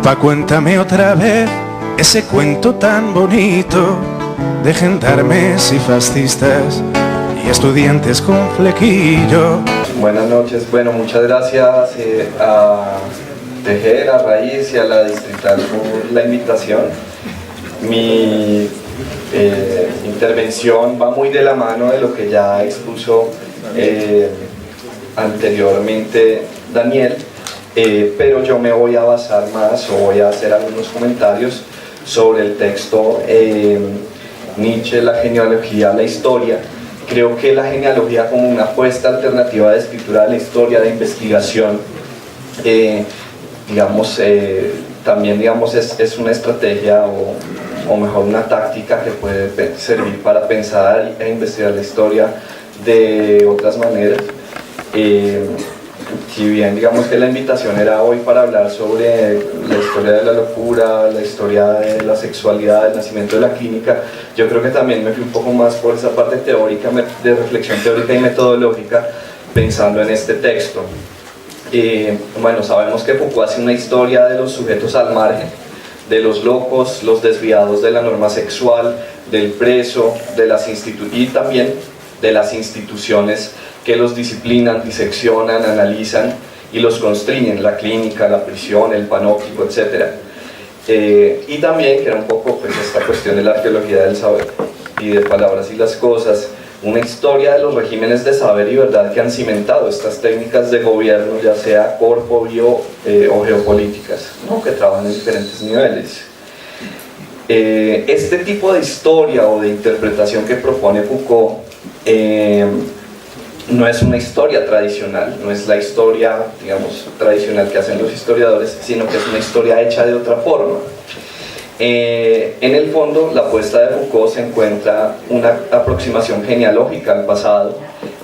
Papá, cuéntame otra vez ese cuento tan bonito de gendarmes y fascistas y estudiantes con flequillo. Buenas noches, bueno, muchas gracias a Tejer, a Raíz y a la Distrital por la invitación. Mi intervención va muy de la mano de lo que ya expuso anteriormente Daniel, pero yo me voy a basar más o voy a hacer algunos comentarios sobre el texto Nietzsche, la genealogía, la historia. Creo que la genealogía como una apuesta alternativa de escritura de la historia, de investigación, también es una estrategia o mejor una táctica que puede servir para pensar e investigar la historia de otras maneras. Si bien digamos que la invitación era hoy para hablar sobre la historia de la locura, la historia de la sexualidad, el nacimiento de la clínica, yo creo que también me fui un poco más por esa parte teórica, de reflexión teórica y metodológica, pensando en este texto. Bueno, sabemos que Foucault hace una historia de los sujetos al margen, de los locos, los desviados de la norma sexual, del preso, y también de las instituciones que los disciplinan, diseccionan, analizan y los constriñen, la clínica, la prisión, el panóptico, etc. Y también, que era un poco pues, esta cuestión de la arqueología del saber y de palabras y las cosas, una historia de los regímenes de saber y verdad que han cimentado estas técnicas de gobierno, ya sea corpo, bio o geopolíticas, ¿no? Que trabajan en diferentes niveles. Este tipo de historia o de interpretación que propone Foucault no es una historia tradicional, no es la historia, digamos, tradicional que hacen los historiadores, sino que es una historia hecha de otra forma. En el fondo, la apuesta de Foucault se encuentra una aproximación genealógica al pasado,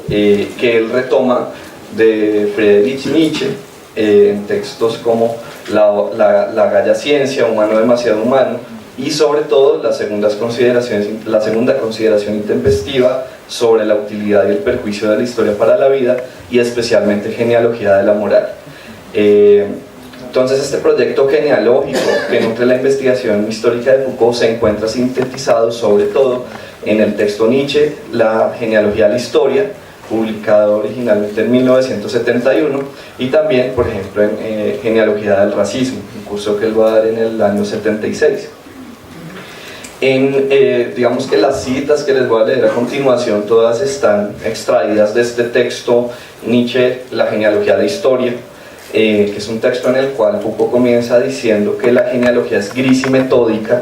que él retoma de Friedrich Nietzsche, en textos como la Gaya Ciencia, Humano demasiado humano, y sobre todo la segunda consideración intempestiva sobre la utilidad y el perjuicio de la historia para la vida, y especialmente genealogía de la moral. Entonces este proyecto genealógico que nutre la investigación histórica de Foucault se encuentra sintetizado sobre todo en el texto Nietzsche, la genealogía de la historia, publicado originalmente en 1971, y también, por ejemplo, en genealogía del racismo, un curso que él va a dar en el año 76. Digamos que las citas que les voy a leer a continuación todas están extraídas de este texto Nietzsche, la genealogía de la historia, que es un texto en el cual Foucault comienza diciendo que la genealogía es gris y metódica,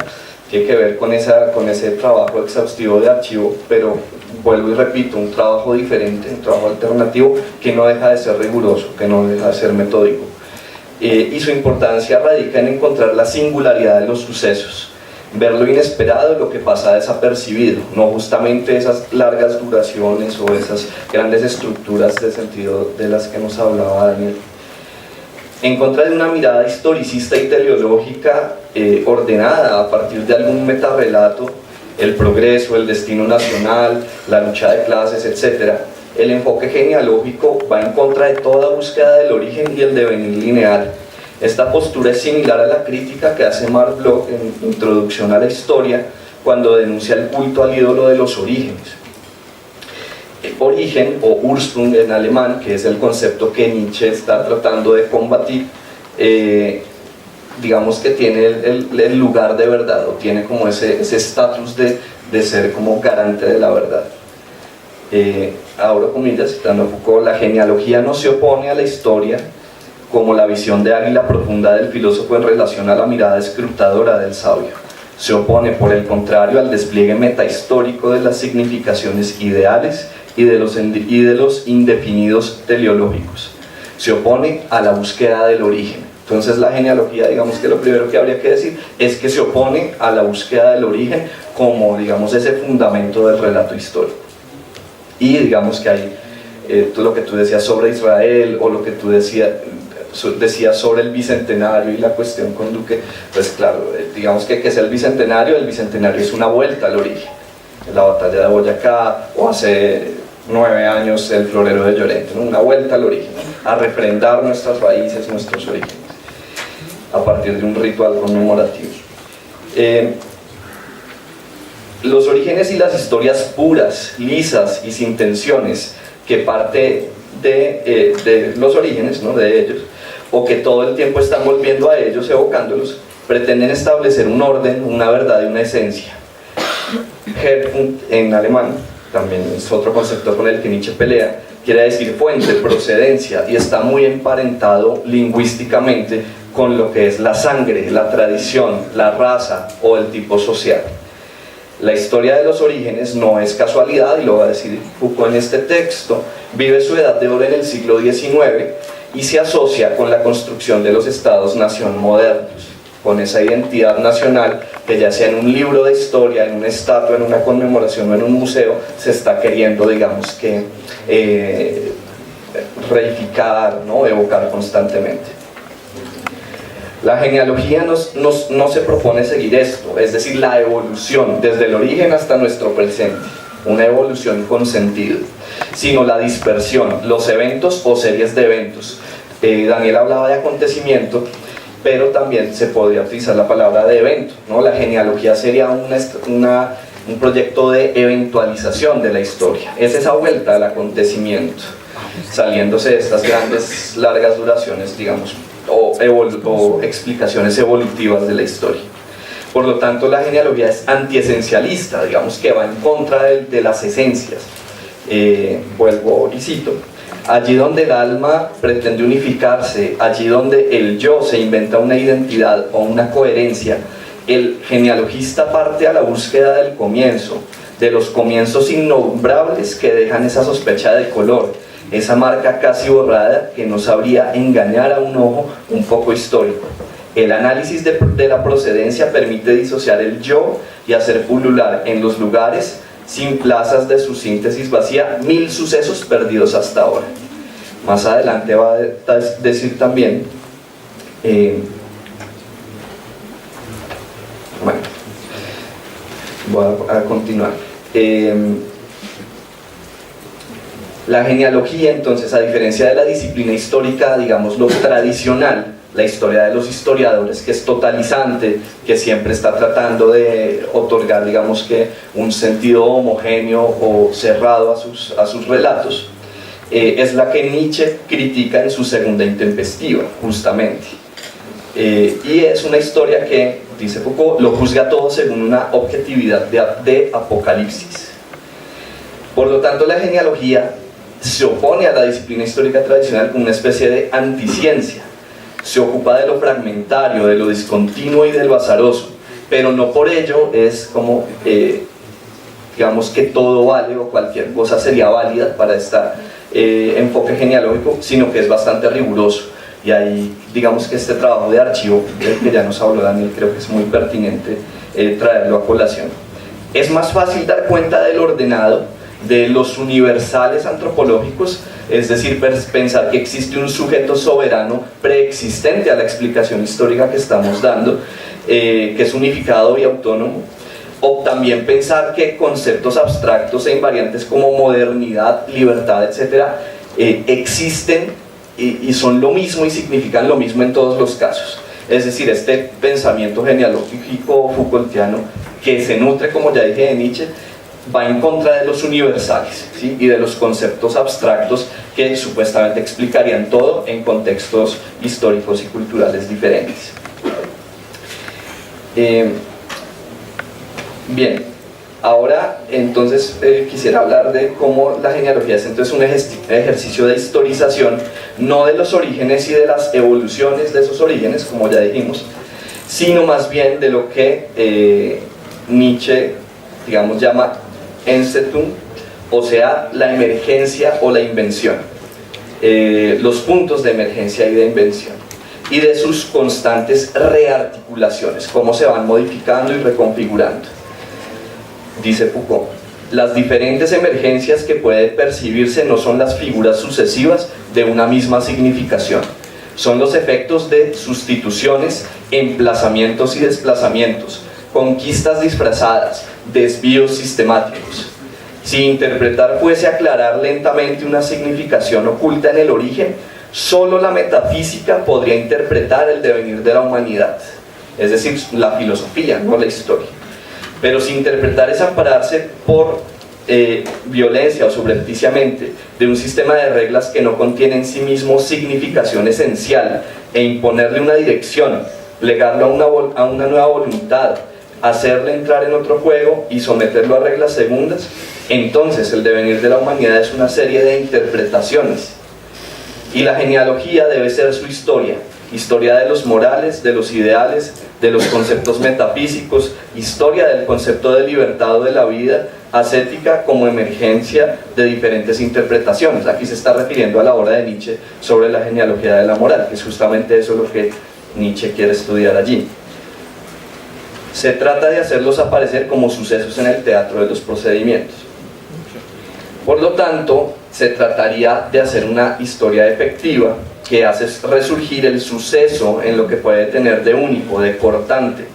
tiene que ver con ese trabajo exhaustivo de archivo, pero vuelvo y repito, un trabajo diferente, un trabajo alternativo que no deja de ser riguroso, que no deja de ser metódico, y su importancia radica en encontrar la singularidad de los sucesos, ver lo inesperado, lo que pasa desapercibido, no justamente esas largas duraciones o esas grandes estructuras de sentido de las que nos hablaba Daniel. En contra de una mirada historicista y teleológica ordenada a partir de algún metarrelato, el progreso, el destino nacional, la lucha de clases, etc., el enfoque genealógico va en contra de toda búsqueda del origen y el devenir lineal. Esta postura es similar a la crítica que hace Marc Bloch en Introducción a la Historia, cuando denuncia el culto al ídolo de los orígenes. Origen, o Ursprung en alemán, que es el concepto que Nietzsche está tratando de combatir, digamos que tiene el lugar de verdad, o tiene como ese estatus de ser como garante de la verdad. Abro comillas, citando a Foucault: la genealogía no se opone a la historia como la visión de águila profunda del filósofo en relación a la mirada escrutadora del sabio. Se opone, por el contrario, al despliegue metahistórico de las significaciones ideales y de los indefinidos teleológicos. Se opone a la búsqueda del origen. Entonces la genealogía, digamos que lo primero que habría que decir es que se opone a la búsqueda del origen como, digamos, ese fundamento del relato histórico. Y digamos que hay lo que tú decías sobre Israel, o lo que tú decías sobre el bicentenario y la cuestión con Duque, pues claro, digamos que es el bicentenario es una vuelta al origen. La batalla de Boyacá, o hace 9 años el florero de Llorente, ¿no? Una vuelta al origen, a refrendar nuestras raíces, nuestros orígenes. a partir de un ritual conmemorativo. Los orígenes y las historias puras, lisas y sin tensiones que parte de los orígenes, ¿no?, de ellos, o que todo el tiempo están volviendo a ellos, evocándolos, pretenden establecer un orden, una verdad y una esencia. Herkunft en alemán, también es otro concepto con el que Nietzsche pelea, quiere decir fuente, procedencia, y está muy emparentado lingüísticamente con lo que es la sangre, la tradición, la raza o el tipo social. La historia de los orígenes no es casualidad, y lo va a decir Foucault en este texto. Vive su edad de oro en el siglo XIX y se asocia con la construcción de los estados-nación modernos, con esa identidad nacional que, ya sea en un libro de historia, en una estatua, en una conmemoración o en un museo, se está queriendo, digamos que, reificar, ¿no?, evocar constantemente. La genealogía no se propone seguir esto, es decir, la evolución desde el origen hasta nuestro presente, una evolución con sentido, sino la dispersión, los eventos o series de eventos. Daniel hablaba de acontecimiento, pero también se podría utilizar la palabra de evento, ¿no? La genealogía sería un proyecto de eventualización de la historia, es esa vuelta al acontecimiento, saliéndose de estas grandes, largas duraciones, digamos, o explicaciones evolutivas de la historia. Por lo tanto, la genealogía es antiesencialista, digamos que va en contra de las esencias. Vuelvo y cito: allí donde el alma pretende unificarse, allí donde el yo se inventa una identidad o una coherencia, el genealogista parte a la búsqueda del comienzo, de los comienzos innombrables que dejan esa sospecha de color, esa marca casi borrada que no sabría engañar a un ojo un poco histórico. El análisis de la procedencia permite disociar el yo y hacer pulular en los lugares sin plazas de su síntesis vacía 1000 sucesos perdidos hasta ahora. Más adelante va a decir también, bueno, voy a continuar. La genealogía, entonces, a diferencia de la disciplina histórica, digamos, lo tradicional, la historia de los historiadores, que es totalizante, que siempre está tratando de otorgar, digamos que, un sentido homogéneo o cerrado a sus relatos, es la que Nietzsche critica en su Segunda Intempestiva, justamente. Y es una historia que, dice Foucault, lo juzga todo según una objetividad de apocalipsis. Por lo tanto, la genealogía se opone a la disciplina histórica tradicional como una especie de anticiencia. Se ocupa de lo fragmentario, de lo discontinuo y de lo azaroso, pero no por ello es como, digamos que todo vale o cualquier cosa sería válida para este enfoque genealógico, sino que es bastante riguroso. Y ahí, digamos que este trabajo de archivo, del que ya nos habló Daniel, creo que es muy pertinente traerlo a colación. Es más fácil dar cuenta del ordenado, de los universales antropológicos, es decir, pensar que existe un sujeto soberano preexistente a la explicación histórica que estamos dando, que es unificado y autónomo, o también pensar que conceptos abstractos e invariantes como modernidad, libertad, etc., existen y son lo mismo y significan lo mismo en todos los casos. Es decir, este pensamiento genealógico Foucaultiano, que se nutre, como ya dije, de Nietzsche, va en contra de los universales, ¿sí?, y de los conceptos abstractos que supuestamente explicarían todo en contextos históricos y culturales diferentes. Bien, ahora entonces quisiera hablar de cómo la genealogía es entonces un ejercicio de historización, no de los orígenes y de las evoluciones de esos orígenes, como ya dijimos, sino más bien de lo que Nietzsche, digamos, llama Ensetum, o sea, la emergencia o la invención, los puntos de emergencia y de invención, y de sus constantes rearticulaciones, cómo se van modificando y reconfigurando. Dice Foucault: las diferentes emergencias que puede percibirse no son las figuras sucesivas de una misma significación, son los efectos de sustituciones, emplazamientos y desplazamientos, conquistas disfrazadas, desvíos sistemáticos. Si interpretar fuese aclarar lentamente una significación oculta en el origen, Solo la metafísica podría interpretar el devenir de la humanidad, es decir, la filosofía, no la historia. Pero si interpretar es ampararse por violencia o subrepticiamente de un sistema de reglas que no contiene en sí mismo significación esencial e imponerle una dirección, plegarlo a una nueva voluntad, hacerle entrar en otro juego y someterlo a reglas segundas, entonces el devenir de la humanidad es una serie de interpretaciones. Y la genealogía debe ser su historia, historia de los morales, de los ideales, de los conceptos metafísicos, historia del concepto de libertad o de la vida ascética como emergencia de diferentes interpretaciones. Aquí se está refiriendo a la obra de Nietzsche sobre la genealogía de la moral, que es justamente eso lo que Nietzsche quiere estudiar allí. Se trata de hacerlos aparecer como sucesos en el teatro de los procedimientos. Por lo tanto, se trataría de hacer una historia efectiva que hace resurgir el suceso en lo que puede tener de único, de cortante.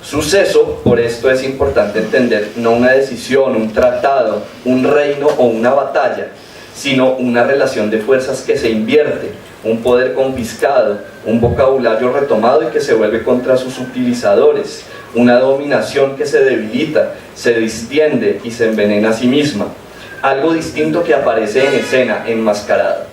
Suceso, por esto es importante entender, no una decisión, un tratado, un reino o una batalla, sino una relación de fuerzas que se invierte, un poder confiscado, un vocabulario retomado y que se vuelve contra sus utilizadores, una dominación que se debilita, se distiende y se envenena a sí misma, algo distinto que aparece en escena, enmascarado.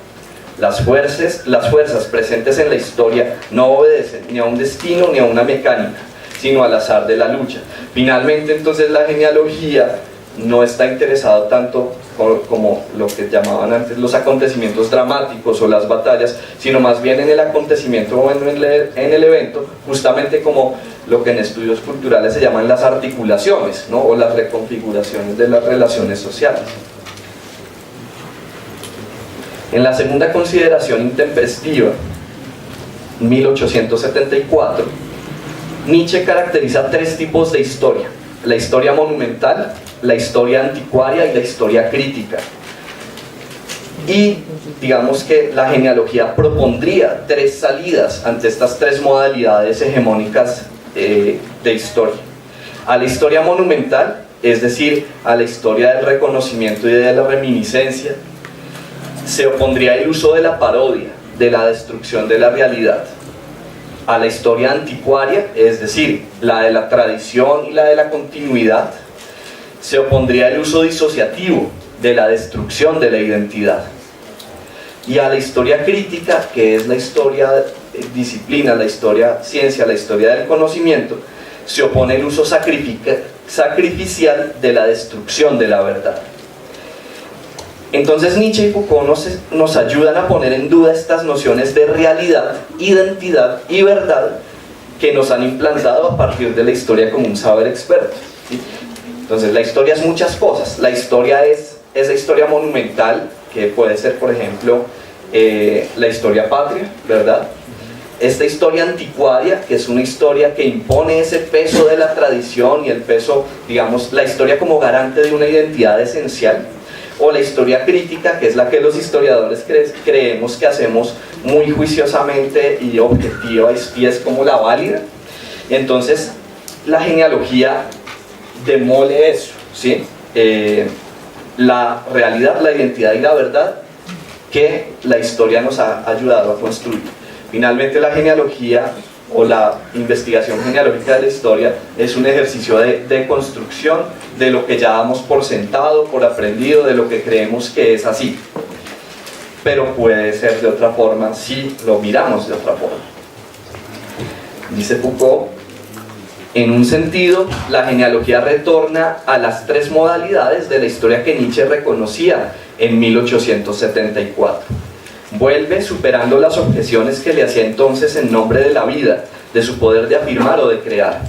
Las fuerzas presentes en la historia no obedecen ni a un destino ni a una mecánica, sino al azar de la lucha. Finalmente, entonces, la genealogía no está interesado tanto como lo que llamaban antes los acontecimientos dramáticos o las batallas, sino más bien en el acontecimiento o en el evento, justamente como lo que en estudios culturales se llaman las articulaciones, ¿no? O las reconfiguraciones de las relaciones sociales. En la segunda consideración intempestiva, 1874, Nietzsche caracteriza tres tipos de historia: la historia monumental, la historia anticuaria y la historia crítica. Y digamos que la genealogía propondría tres salidas ante estas tres modalidades hegemónicas de historia. A la historia monumental, es decir, a la historia del reconocimiento y de la reminiscencia, se opondría el uso de la parodia, de la destrucción de la realidad. A la historia anticuaria, es decir, la de la tradición y la de la continuidad, se opondría el uso disociativo, de la destrucción de la identidad. Y a la historia crítica, que es la historia disciplina, la historia ciencia, la historia del conocimiento, se opone el uso sacrificial de la destrucción de la verdad. Entonces Nietzsche y Foucault nos ayudan a poner en duda estas nociones de realidad, identidad y verdad que nos han implantado a partir de la historia como un saber experto. Entonces la historia es muchas cosas. La historia es esa historia monumental, que puede ser, por ejemplo, la historia patria, ¿verdad? Esta historia anticuaria, que es una historia que impone ese peso de la tradición y el peso, digamos, la historia como garante de una identidad esencial. O la historia crítica, que es la que los historiadores creemos que hacemos muy juiciosamente y objetiva, y es como la válida. Entonces la genealogía demole eso, ¿sí? La realidad, la identidad y la verdad que la historia nos ha ayudado a construir. Finalmente, la genealogía o la investigación genealógica de la historia es un ejercicio de construcción de lo que ya damos por sentado, por aprendido, de lo que creemos que es así. Pero puede ser de otra forma si lo miramos de otra forma. Dice Foucault: en un sentido, la genealogía retorna a las tres modalidades de la historia que Nietzsche reconocía en 1874. Vuelve superando las objeciones que le hacía entonces en nombre de la vida, de su poder de afirmar o de crear,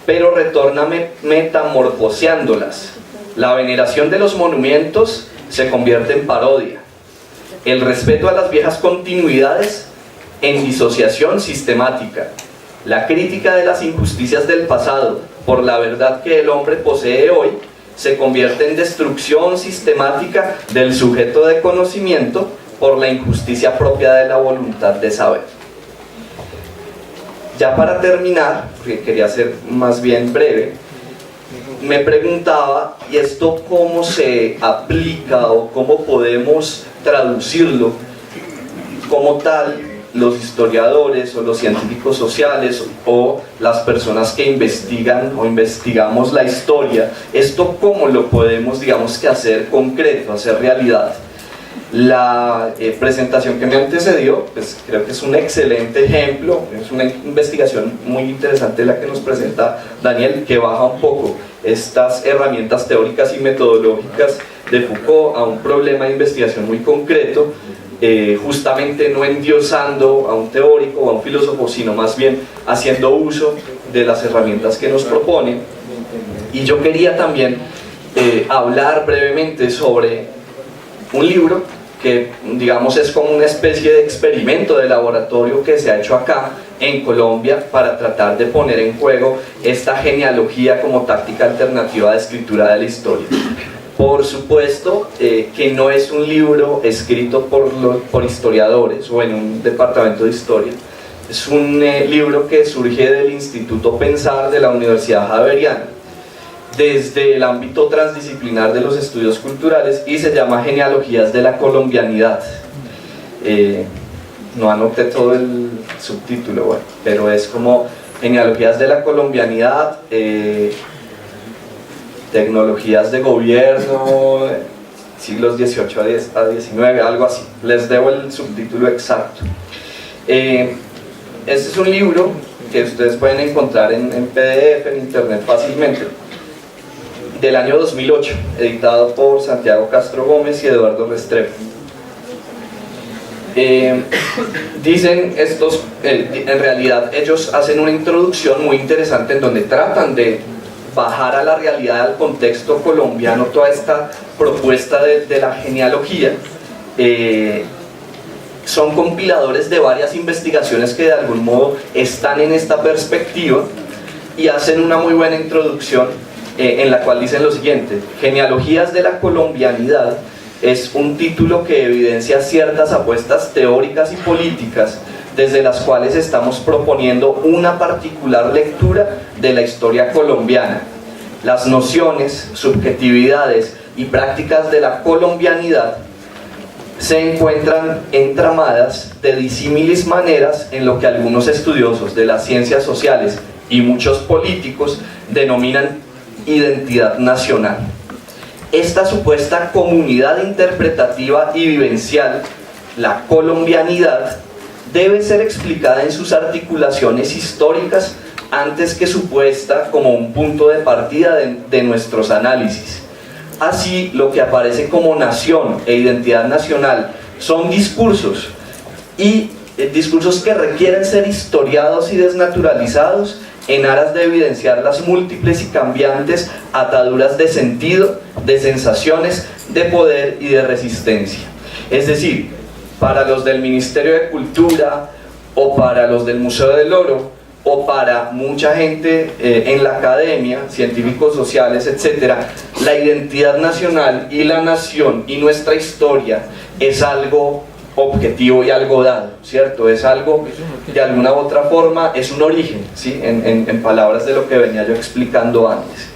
pero retorna metamorfoseándolas. La veneración de los monumentos se convierte en parodia, el respeto a las viejas continuidades en disociación sistemática, la crítica de las injusticias del pasado por la verdad que el hombre posee hoy se convierte en destrucción sistemática del sujeto de conocimiento por la injusticia propia de la voluntad de saber. Ya para terminar, porque quería ser más bien breve, me preguntaba, ¿y esto cómo se aplica o cómo podemos traducirlo como tal, los historiadores o los científicos sociales o las personas que investigan o investigamos la historia, esto cómo lo podemos, digamos, que hacer concreto, hacer realidad. La presentación que me antecedió, pues creo que es un excelente ejemplo, es una investigación muy interesante la que nos presenta Daniel, que baja un poco estas herramientas teóricas y metodológicas de Foucault a un problema de investigación muy concreto, justamente no endiosando a un teórico o a un filósofo, sino más bien haciendo uso de las herramientas que nos propone. Y yo quería también hablar brevemente sobre un libro que, digamos, es como una especie de experimento de laboratorio que se ha hecho acá en Colombia para tratar de poner en juego esta genealogía como táctica alternativa de escritura de la historia. Por supuesto que no es un libro escrito por historiadores o en un departamento de historia. Es un libro que surge del Instituto Pensar de la Universidad Javeriana, desde el ámbito transdisciplinar de los estudios culturales, y se llama Genealogías de la Colombianidad. No anoté todo el subtítulo, bueno, pero es como Genealogías de la Colombianidad, tecnologías de gobierno, siglos XVIII a XIX, algo así. Les debo el subtítulo exacto. Este es un libro que ustedes pueden encontrar en PDF, en internet fácilmente, del año 2008, editado por Santiago Castro Gómez y Eduardo Restrepo. Dicen estos, en realidad ellos hacen una introducción muy interesante en donde tratan de bajar a la realidad, al contexto colombiano, toda esta propuesta de la genealogía. Son compiladores de varias investigaciones que de algún modo están en esta perspectiva y hacen una muy buena introducción en la cual dicen lo siguiente: Genealogías de la Colombianidad es un título que evidencia ciertas apuestas teóricas y políticas desde las cuales estamos proponiendo una particular lectura de la historia colombiana. Las nociones, subjetividades y prácticas de la colombianidad se encuentran entramadas de disímiles maneras en lo que algunos estudiosos de las ciencias sociales y muchos políticos denominan identidad nacional. Esta supuesta comunidad interpretativa y vivencial, la colombianidad, debe ser explicada en sus articulaciones históricas antes que supuesta como un punto de partida de nuestros análisis. Así, lo que aparece como nación e identidad nacional son discursos, y discursos que requieren ser historiados y desnaturalizados en aras de evidenciar las múltiples y cambiantes ataduras de sentido, de sensaciones, de poder y de resistencia. Es decir, para los del Ministerio de Cultura, o para los del Museo del Oro, o para mucha gente en la academia, científicos sociales, etc., la identidad nacional y la nación y nuestra historia es algo objetivo y algo dado, ¿cierto? Es algo, de alguna u otra forma, es un origen, ¿sí? En palabras de lo que venía yo explicando antes.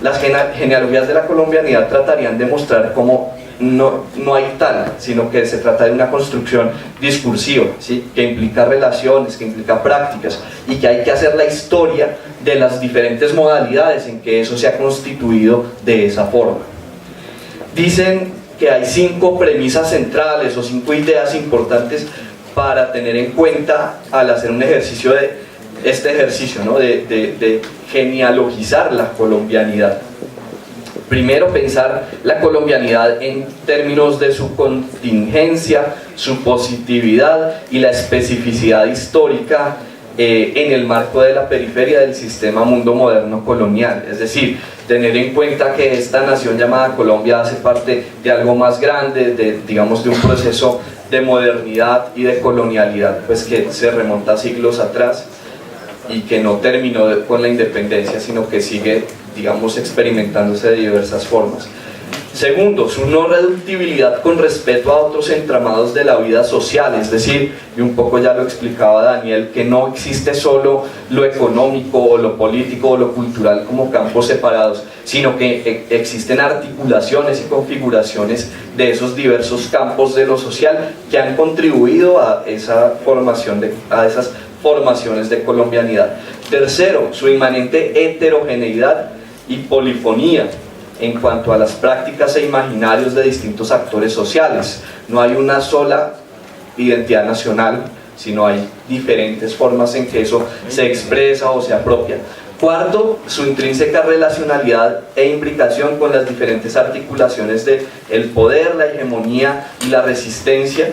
Las genealogías de la colombianidad tratarían de mostrar cómo no hay tal, sino que se trata de una construcción discursiva, ¿sí? Que implica relaciones, que implica prácticas, y que hay que hacer la historia de las diferentes modalidades en que eso se ha constituido de esa forma. Dicen que hay 5 premisas centrales o 5 ideas importantes para tener en cuenta al hacer un ejercicio ¿no? de genealogizar la colombianidad. Primero, pensar la colombianidad en términos de su contingencia, su positividad y la especificidad histórica en el marco de la periferia del sistema mundo moderno colonial. Es decir, tener en cuenta que esta nación llamada Colombia hace parte de algo más grande, digamos, de un proceso de modernidad y de colonialidad, pues que se remonta siglos atrás y que no terminó con la independencia, sino que sigue, digamos, experimentándose de diversas formas. Segundo, su no reductibilidad con respeto a otros entramados de la vida social, es decir, y un poco ya lo explicaba Daniel, que no existe solo lo económico o lo político o lo cultural como campos separados, sino que existen articulaciones y configuraciones de esos diversos campos de lo social que han contribuido a esa formación a esas formaciones de colombianidad. Tercero, su inmanente heterogeneidad y polifonía en cuanto a las prácticas e imaginarios de distintos actores sociales. No hay una sola identidad nacional, sino hay diferentes formas en que eso se expresa o se apropia. Cuarto, su intrínseca relacionalidad e imbricación con las diferentes articulaciones del poder, la hegemonía y la resistencia.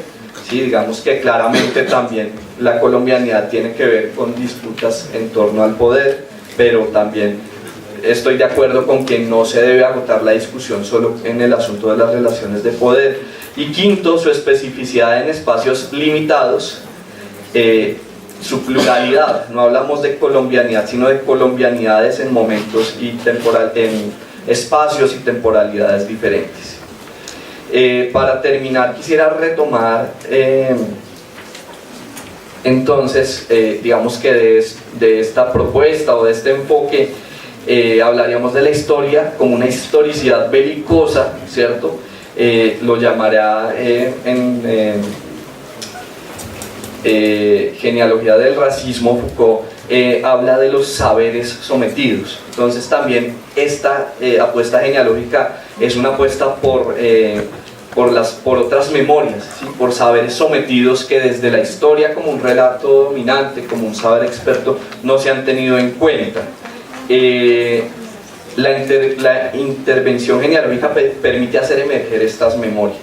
Sí, digamos que claramente también la colombianidad tiene que ver con disputas en torno al poder, pero también estoy de acuerdo con que no se debe agotar la discusión solo en el asunto de las relaciones de poder. Y quinto, su especificidad en espacios limitados, su pluralidad. No hablamos de colombianidad, sino de colombianidades en momentos y en espacios y temporalidades diferentes. Para terminar, quisiera retomar entonces, digamos que de esta propuesta o de este enfoque. Hablaríamos de la historia como una historicidad belicosa, ¿cierto? Lo llamará en Genealogía del Racismo, Foucault habla de los saberes sometidos. Entonces también esta apuesta genealógica es una apuesta por otras memorias, ¿sí? Por saberes sometidos que desde la historia como un relato dominante, como un saber experto, no se han tenido en cuenta. La intervención genealógica permite hacer emerger estas memorias.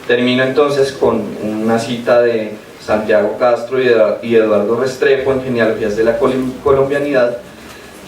Termino entonces con una cita de Santiago Castro y Eduardo Restrepo en Genealogías de la Colombianidad.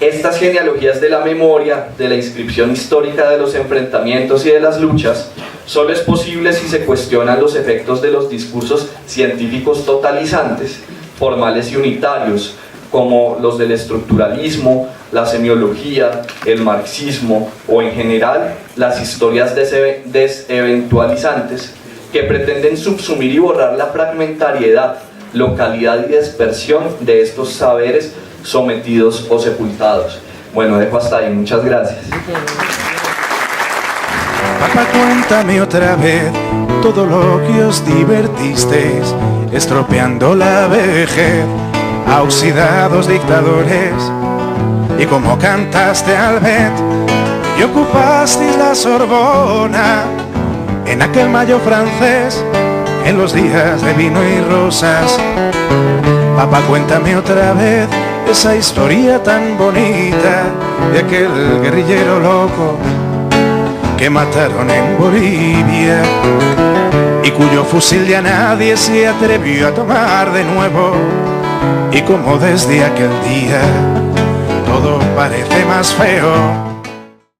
Estas genealogías de la memoria, de la inscripción histórica de los enfrentamientos y de las luchas, solo es posible si se cuestionan los efectos de los discursos científicos totalizantes, formales y unitarios, como los del estructuralismo, la semiología, el marxismo o en general las historias deseventualizantes que pretenden subsumir y borrar la fragmentariedad, localidad y dispersión de estos saberes sometidos o sepultados. Bueno, dejo hasta ahí, muchas gracias. Papá, cuéntame otra vez todo lo que os divertisteis, estropeando la vejez a oxidados dictadores, y cómo cantaste al Bet y ocupaste la Sorbona en aquel mayo francés, en los días de vino y rosas. Papá, cuéntame otra vez esa historia tan bonita de aquel guerrillero loco que mataron en Bolivia y cuyo fusil ya nadie se atrevió a tomar de nuevo, y como desde aquel día todo parece más feo.